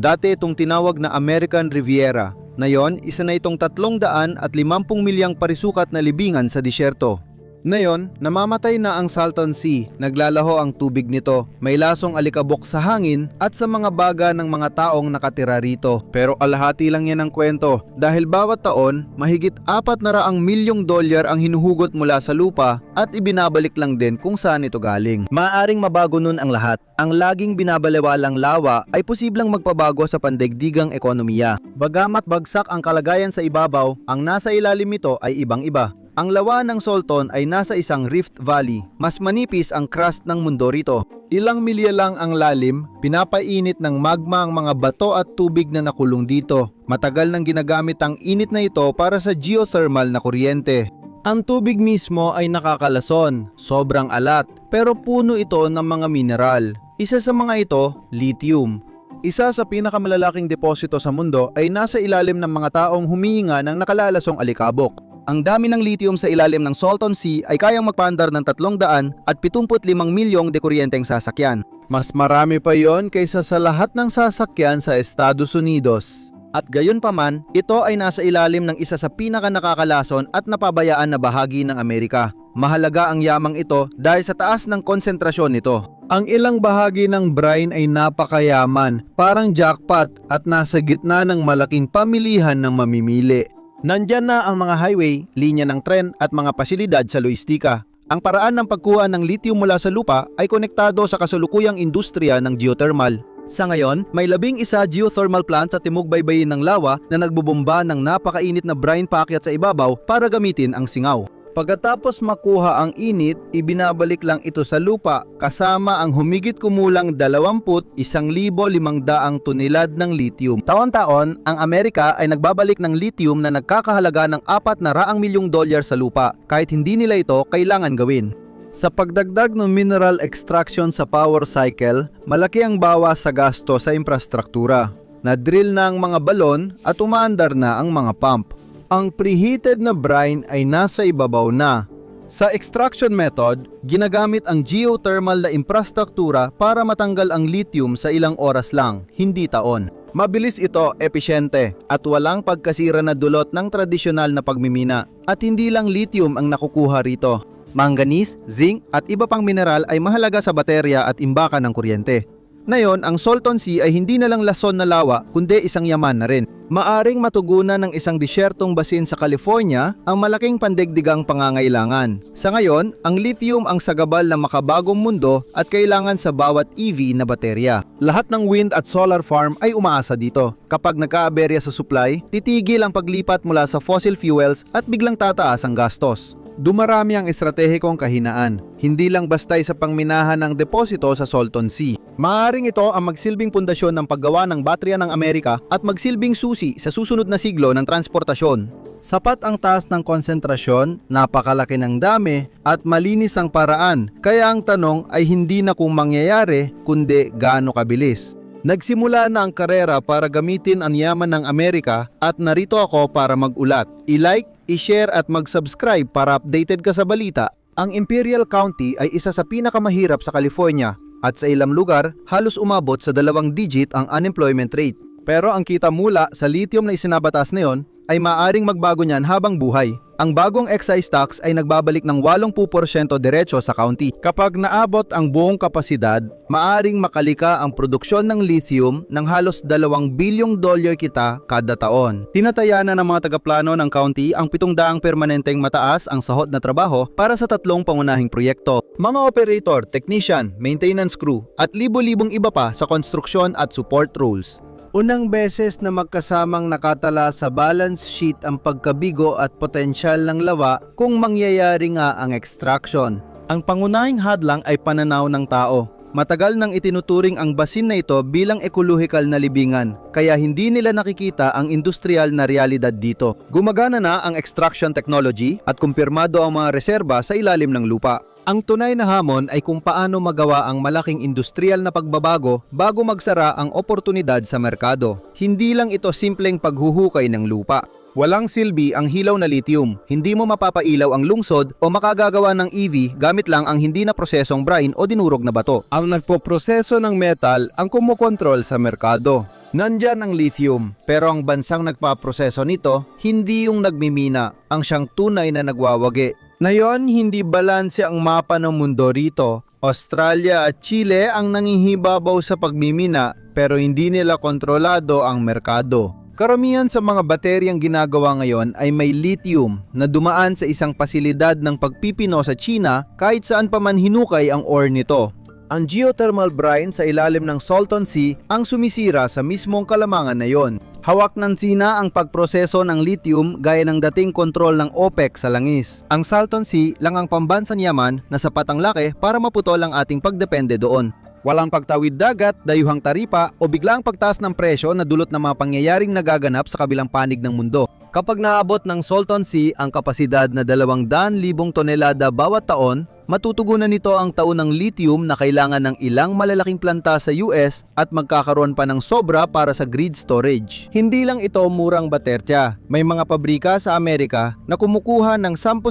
Dati itong tinawag na American Riviera. Ngayon, isa na itong 350 milyang parisukat na libingan sa disyerto. Ngayon, namamatay na ang Salton Sea, naglalaho ang tubig nito, may lasong alikabok sa hangin at sa mga baga ng mga taong nakatira rito. Pero alahati lang yan ang kwento dahil bawat taon, mahigit $400 milyong ang hinuhugot mula sa lupa at ibinabalik lang din kung saan ito galing. Maaring mabago nun ang lahat. Ang laging binabaliwalang lawa ay posibleng magpabago sa pandaigdigang ekonomiya. Bagamat bagsak ang kalagayan sa ibabaw, ang nasa ilalim nito ay ibang-iba. Ang lawa ng Salton ay nasa isang rift valley. Mas manipis ang crust ng mundo rito. Ilang milya lang ang lalim, pinapainit ng magma ang mga bato at tubig na nakulong dito. Matagal nang ginagamit ang init na ito para sa geothermal na kuryente. Ang tubig mismo ay nakakalason, sobrang alat, pero puno ito ng mga mineral. Isa sa mga ito, lithium. Isa sa pinakamalalaking deposito sa mundo ay nasa ilalim ng mga taong humihinga ng nakalalasong alikabok. Ang dami ng lithium sa ilalim ng Salton Sea ay kayang magpaandar ng 375 milyong de kuryenteng sasakyan. Mas marami pa yon kaysa sa lahat ng sasakyan sa Estados Unidos. At gayon pa man, ito ay nasa ilalim ng isa sa pinakanakakalason at napabayaan na bahagi ng Amerika. Mahalaga ang yamang ito dahil sa taas ng konsentrasyon nito. Ang ilang bahagi ng brine ay napakayaman, parang jackpot at nasa gitna ng malaking pamilihan ng mamimili. Nandyan na ang mga highway, linya ng tren at mga pasilidad sa logistika. Ang paraan ng pagkuha ng lithium mula sa lupa ay konektado sa kasalukuyang industriya ng geothermal. Sa ngayon, may 11 geothermal plant sa timog baybayin ng lawa na nagbubomba ng napakainit na brine paakyat sa ibabaw para gamitin ang singaw. Pagkatapos makuha ang init, ibinabalik lang ito sa lupa kasama ang humigit kumulang 21,500 tonelad ng lithium. Taon-taon, ang Amerika ay nagbabalik ng lithium na nagkakahalaga ng $400 milyong sa lupa kahit hindi nila ito kailangan gawin. Sa pagdagdag ng mineral extraction sa power cycle, malaki ang bawas sa gasto sa infrastruktura. Na-drill na ang mga balon at umaandar na ang mga pump. Ang preheated na brine ay nasa ibabaw na. Sa extraction method, ginagamit ang geothermal na infrastruktura para matanggal ang lithium sa ilang oras lang, hindi taon. Mabilis ito, epesyente, at walang pagkasira na dulot ng tradisyonal na pagmimina. At hindi lang lithium ang nakukuha rito. Manganese, zinc at iba pang mineral ay mahalaga sa baterya at imbakan ng kuryente. Ngayon, ang Salton Sea ay hindi na lang lason na lawa kundi isang yaman na rin. Maaring matugunan ng isang disyertong basin sa California ang malaking pandaigdigang pangangailangan. Sa ngayon, ang lithium ang sagabal na makabagong mundo at kailangan sa bawat EV na baterya. Lahat ng wind at solar farm ay umaasa dito. Kapag nagkaaberya sa supply, titigil ang paglipat mula sa fossil fuels at biglang tataas ang gastos. Dumarami ang estratehikong kahinaan, hindi lang bastay sa pangminahan ng deposito sa Salton Sea. Maaaring ito ang magsilbing pundasyon ng paggawa ng baterya ng Amerika at magsilbing susi sa susunod na siglo ng transportasyon. Sapat ang taas ng konsentrasyon, napakalaki ng dami at malinis ang paraan, kaya ang tanong ay hindi na kung mangyayari kundi gaano kabilis. Nagsimula na ang karera para gamitin ang yaman ng Amerika at narito ako para mag-ulat. I-like, i-share at mag-subscribe para updated ka sa balita. Ang Imperial County ay isa sa pinakamahirap sa California at sa ilang lugar halos umabot sa 2 digit ang unemployment rate. Pero ang kita mula sa lithium na isinabatas na yon ay maaaring magbago niyan habang buhay. Ang bagong excise tax ay nagbabalik ng 80% diretso sa county. Kapag naabot ang buong kapasidad, maaaring makalika ang produksyon ng lithium ng halos $2 bilyong kita kada taon. Tinataya na ng mga tagaplano ng county ang 700 permanenteng mataas ang sahod na trabaho para sa 3 pangunahing proyekto. Mga operator, technician, maintenance crew at libo-libong iba pa sa konstruksyon at support roles. Unang beses na magkasamang nakatala sa balance sheet ang pagkabigo at potensyal ng lawa kung mangyayari nga ang extraction. Ang pangunahing hadlang ay pananaw ng tao. Matagal nang itinuturing ang basin na ito bilang ekolohikal na libingan, kaya hindi nila nakikita ang industrial na realidad dito. Gumagana na ang extraction technology at kumpirmado ang mga reserba sa ilalim ng lupa. Ang tunay na hamon ay kung paano magawa ang malaking industrial na pagbabago bago magsara ang oportunidad sa merkado. Hindi lang ito simpleng paghuhukay ng lupa. Walang silbi ang hilaw na lithium. Hindi mo mapapailaw ang lungsod o makagagawa ng EV gamit lang ang hindi na prosesong brine o dinurog na bato. Ang nagpoproseso ng metal ang kumukontrol sa merkado. Nandyan ang lithium, pero ang bansang nagpaproseso nito, hindi yung nagmimina, ang siyang tunay na nagwawagi. Ngayon, hindi balanse ang mapa ng mundo rito. Australia at Chile ang nangihibabaw sa pagmimina, pero hindi nila kontrolado ang merkado. Karamihan sa mga bateryang ginagawa ngayon ay may lithium na dumaan sa isang pasilidad ng pagpipino sa China kahit saan pa man hinukay ang ore nito. Ang geothermal brine sa ilalim ng Salton Sea ang sumisira sa mismong kalamangan na yon. Hawak ng China ang pagproseso ng lithium gaya ng dating kontrol ng OPEC sa langis. Ang Salton Sea lang ang pambansang yaman na sapat ang laki para maputol ang ating pagdepende doon. Walang pagtawid dagat, dayuhang taripa o biglang pagtaas ng presyo na dulot ng mga pangyayaring nagaganap sa kabilang panig ng mundo. Kapag naabot ng Salton Sea ang kapasidad na 200,000 tonelada bawat taon, matutugunan nito ang taon ng lithium na kailangan ng ilang malalaking planta sa US at magkakaroon pa ng sobra para sa grid storage. Hindi lang ito murang baterya. May mga pabrika sa Amerika na kumukuha ng 10,000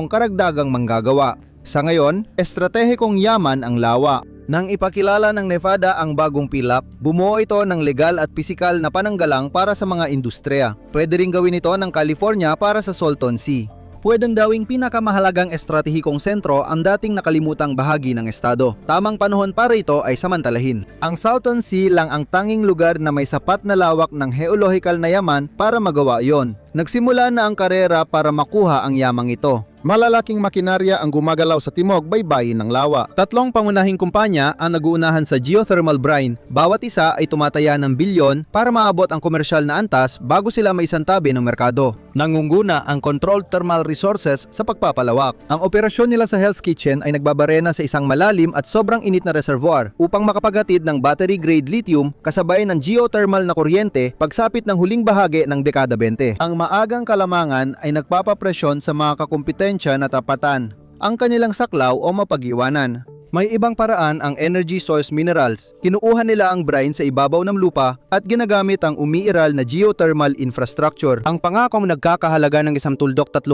karagdagang manggagawa. Sa ngayon, estratehikong yaman ang lawa. Nang ipakilala ng Nevada ang bagong pilap, bumuo ito ng legal at pisikal na pananggalang para sa mga industriya. Pwede rin gawin ito ng California para sa Salton Sea. Pwedeng dawing pinakamahalagang estratehikong sentro ang dating nakalimutang bahagi ng estado. Tamang panahon para ito ay samantalahin. Ang Salton Sea lang ang tanging lugar na may sapat na lawak ng geological na yaman para magawa iyon. Nagsimula na ang karera para makuha ang yamang ito. Malalaking makinarya ang gumagalaw sa timog baybayin ng lawa. 3 pangunahing kumpanya ang naguunahan sa geothermal brine. Bawat isa ay tumataya ng bilyon para maabot ang komersyal na antas bago sila maisantabi ng merkado. Nangunguna ang Controlled Thermal Resources sa pagpapalawak. Ang operasyon nila sa Hell's Kitchen ay nagbabarena sa isang malalim at sobrang init na reservoir upang makapaghatid ng battery-grade lithium kasabay ng geothermal na kuryente pagsapit ng huling bahagi ng dekada 20. Ang maagang kalamangan ay nagpapapresyon sa mga kakumpetensya na tapatan ang kanilang saklaw o mapag-iwanan. May ibang paraan ang energy source minerals. Kinuuha nila ang brine sa ibabaw ng lupa at ginagamit ang umiiral na geothermal infrastructure. Ang pangakong nagkakahalaga ng $136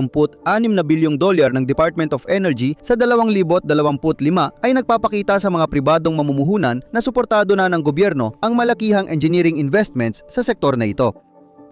na bilyong ng Department of Energy sa 2025 ay nagpapakita sa mga pribadong mamumuhunan na suportado na ng gobyerno ang malakihang engineering investments sa sektor na ito.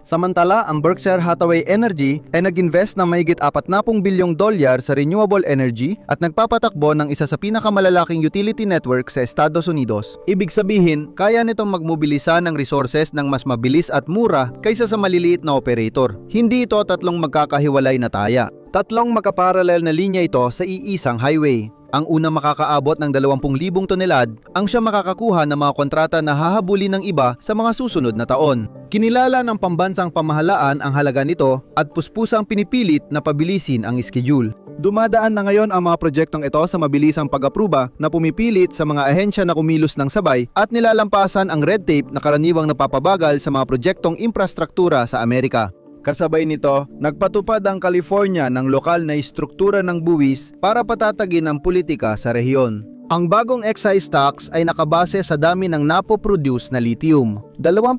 Samantala, ang Berkshire Hathaway Energy ay nag-invest ng mahigit $40 bilyong sa renewable energy at nagpapatakbo ng isa sa pinakamalalaking utility network sa Estados Unidos. Ibig sabihin, kaya nitong magmobilisa ng resources ng mas mabilis at mura kaysa sa maliliit na operator. Hindi ito 3 magkakahiwalay na taya. 3 magkaparallel na linya ito sa iisang highway. Ang una makakaabot ng 20,000 tonelad, ang siya makakakuha ng mga kontrata na hahabulin ng iba sa mga susunod na taon. Kinilala ng pambansang pamahalaan ang halaga nito at puspusang pinipilit na pabilisin ang schedule. Dumadaan na ngayon ang mga proyektong ito sa mabilisang pag-apruba na pumipilit sa mga ahensya na kumilos ng sabay at nilalampasan ang red tape na karaniwang napapabagal sa mga proyektong infrastruktura sa Amerika. Kasabay nito, nagpatupad ang California ng lokal na istruktura ng buwis para patatagin ang politika sa rehiyon. Ang bagong excise tax ay nakabase sa dami ng napoproduce na lithium. 20%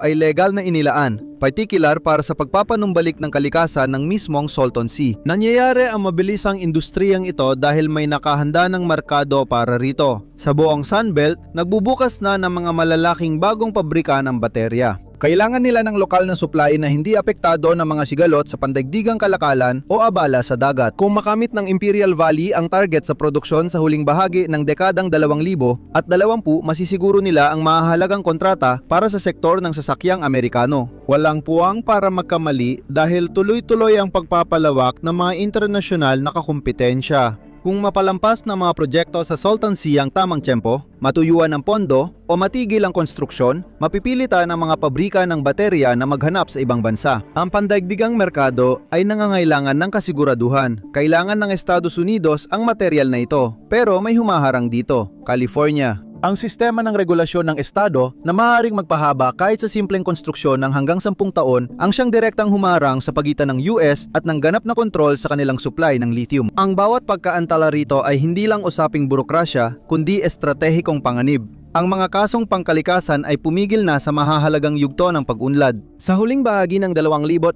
ay legal na inilaan, partikular para sa pagpapanumbalik ng kalikasan ng mismong Salton Sea. Nangyayari ang mabilisang industriyang ito dahil may nakahanda ng merkado para rito. Sa buong Sunbelt, nagbubukas na ng mga malalaking bagong pabrika ng baterya. Kailangan nila ng lokal na supply na hindi apektado ng mga sigalot sa pandaigdigang kalakalan o abala sa dagat. Kung makamit ng Imperial Valley ang target sa produksyon sa huling bahagi ng dekadang 2000 at 20, masisiguro nila ang mahahalagang kontrata para sa sektor ng sasakyang Amerikano. Walang puwang para magkamali dahil tuloy-tuloy ang pagpapalawak ng mga internasyonal na kakumpetensya. Kung mapalampas ng mga proyekto sa Salton Sea ang tamang tiyempo, matuyuan ang pondo o matigil ang konstruksyon, mapipilitan ang mga pabrika ng baterya na maghanap sa ibang bansa. Ang pandaigdigang merkado ay nangangailangan ng kasiguraduhan. Kailangan ng Estados Unidos ang materyal na ito, pero may humaharang dito, California. Ang sistema ng regulasyon ng estado na maaaring magpahaba kahit sa simpleng konstruksyon ng hanggang 10 taon ang siyang direktang humarang sa pagitan ng US at ng ganap na kontrol sa kanilang supply ng lithium. Ang bawat pagkaantala rito ay hindi lang usaping burokrasya kundi estratehikong panganib. Ang mga kasong pangkalikasan ay pumigil na sa mahahalagang yugto ng pag-unlad. Sa huling bahagi ng 2025,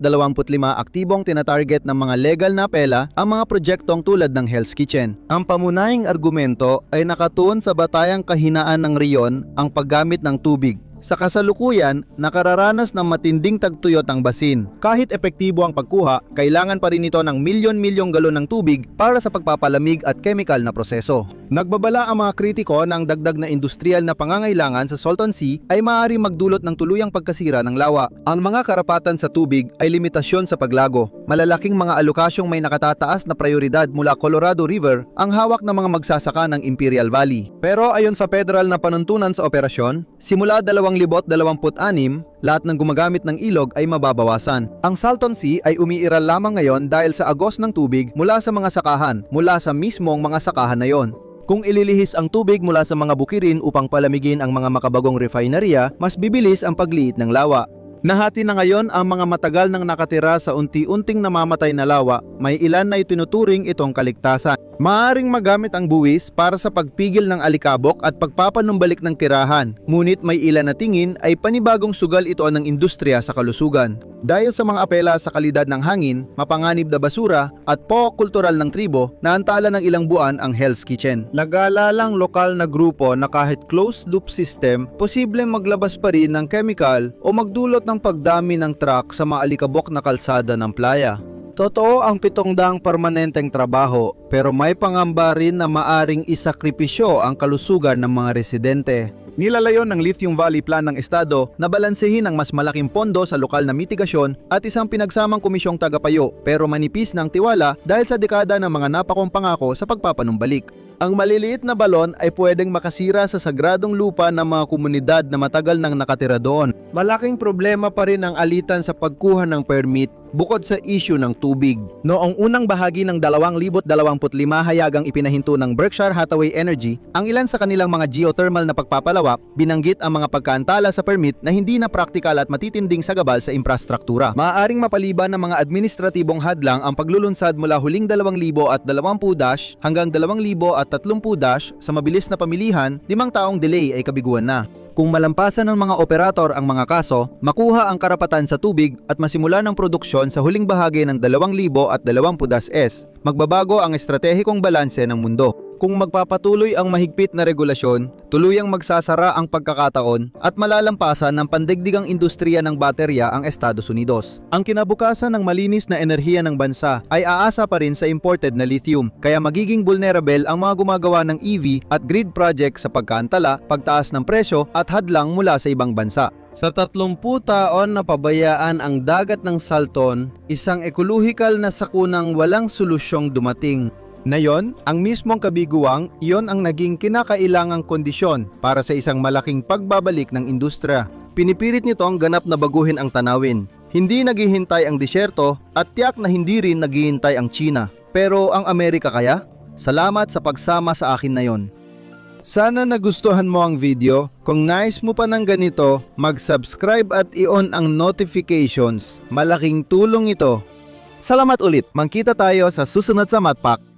aktibong tinatarget ng mga legal na apela ang mga proyektong tulad ng Hell's Kitchen. Ang pamunahing argumento ay nakatuon sa batayang kahinaan ng riyon ang paggamit ng tubig. Sa kasalukuyan, nakararanas ng matinding tagtuyot ang basin. Kahit epektibo ang pagkuha, kailangan pa rin ito ng milyon-milyong galon ng tubig para sa pagpapalamig at chemical na proseso. Nagbabala ang mga kritiko na ang dagdag na industrial na pangangailangan sa Salton Sea ay maaari magdulot ng tuluyang pagkasira ng lawa. Ang mga karapatan sa tubig ay limitasyon sa paglago. Malalaking mga alokasyong may nakatataas na prioridad mula Colorado River ang hawak ng mga magsasaka ng Imperial Valley. Pero ayon sa federal na panuntunan sa operasyon, simula 2026, lahat ng gumagamit ng ilog ay mababawasan. Ang Salton Sea ay umiiral lamang ngayon dahil sa agos ng tubig mula sa mga sakahan, mula sa mismong mga sakahan na yon. Kung ililihis ang tubig mula sa mga bukirin upang palamigin ang mga makabagong refineria, mas bibilis ang pagliit ng lawa. Nahati na ngayon ang mga matagal nang nakatira sa unti-unting namamatay na lawa, may ilan na itinuturing itong kaligtasan. Maaring magamit ang buwis para sa pagpigil ng alikabok at pagpapanumbalik ng tirahan, ngunit may ilan na tingin ay panibagong sugal ito ng industriya sa kalusugan. Dahil sa mga apela sa kalidad ng hangin, mapanganib na basura at kultural ng tribo, naantala ng ilang buwan ang Hell's Kitchen. Nag-aalalang lokal na grupo na kahit closed-loop system, posibleng maglabas pa rin ng chemical o magdulot ng pagdami ng truck sa maalikabok na kalsada ng playa. Totoo ang 700 permanenteng trabaho, pero may pangamba rin na maaring isakripisyo ang kalusugan ng mga residente. Nilalayon ng Lithium Valley Plan ng Estado na balansehin ang mas malaking pondo sa lokal na mitigasyon at isang pinagsamang komisyong tagapayo, pero manipis ng tiwala dahil sa dekada ng mga napakong pangako sa pagpapanumbalik. Ang maliliit na balon ay pwedeng makasira sa sagradong lupa ng mga komunidad na matagal nang nakatira doon. Malaking problema pa rin ang alitan sa pagkuha ng permit bukod sa issue ng tubig. Noong unang bahagi ng 2025 hayagang ipinahinto ng Berkshire Hathaway Energy ang ilan sa kanilang mga geothermal na pagpapalawak, binanggit ang mga pagkaantala sa permit na hindi na praktikal at matitinding sagabal sa infrastruktura. Maaaring mapaliban ng mga administratibong hadlang ang paglulunsad mula huling 2020 hanggang 2030 sa mabilis na pamilihan, 5 taong delay ay kabiguan na. Kung malampasan ng mga operator ang mga kaso, makuha ang karapatan sa tubig at masimula ng produksyon sa huling bahagi ng 2020s, magbabago ang estratehikong balanse ng mundo. Kung magpapatuloy ang mahigpit na regulasyon, tuluyang magsasara ang pagkakataon at malalampasan ng pandigdigang industriya ng baterya ang Estados Unidos. Ang kinabukasan ng malinis na enerhiya ng bansa ay aasa pa rin sa imported na lithium, kaya magiging vulnerable ang mga gumagawa ng EV at grid project sa pagkaantala, pagtaas ng presyo at hadlang mula sa ibang bansa. Sa 30 taon na pabayaan ang dagat ng Salton, isang ekolohikal na sakunang walang solusyong dumating. Ngayon, ang mismong kabiguang, iyon ang naging kinakailangang kondisyon para sa isang malaking pagbabalik ng industriya. Pinipilit nitong ganap na baguhin ang tanawin. Hindi naghihintay ang disyerto at tiyak na hindi rin naghihintay ang China. Pero ang Amerika kaya? Salamat sa pagsama sa akin na yon. Sana nagustuhan mo ang video. Kung nais mo pa ng ganito, mag-subscribe at i-on ang notifications. Malaking tulong ito. Salamat ulit. Magkita tayo sa susunod sa Matpak.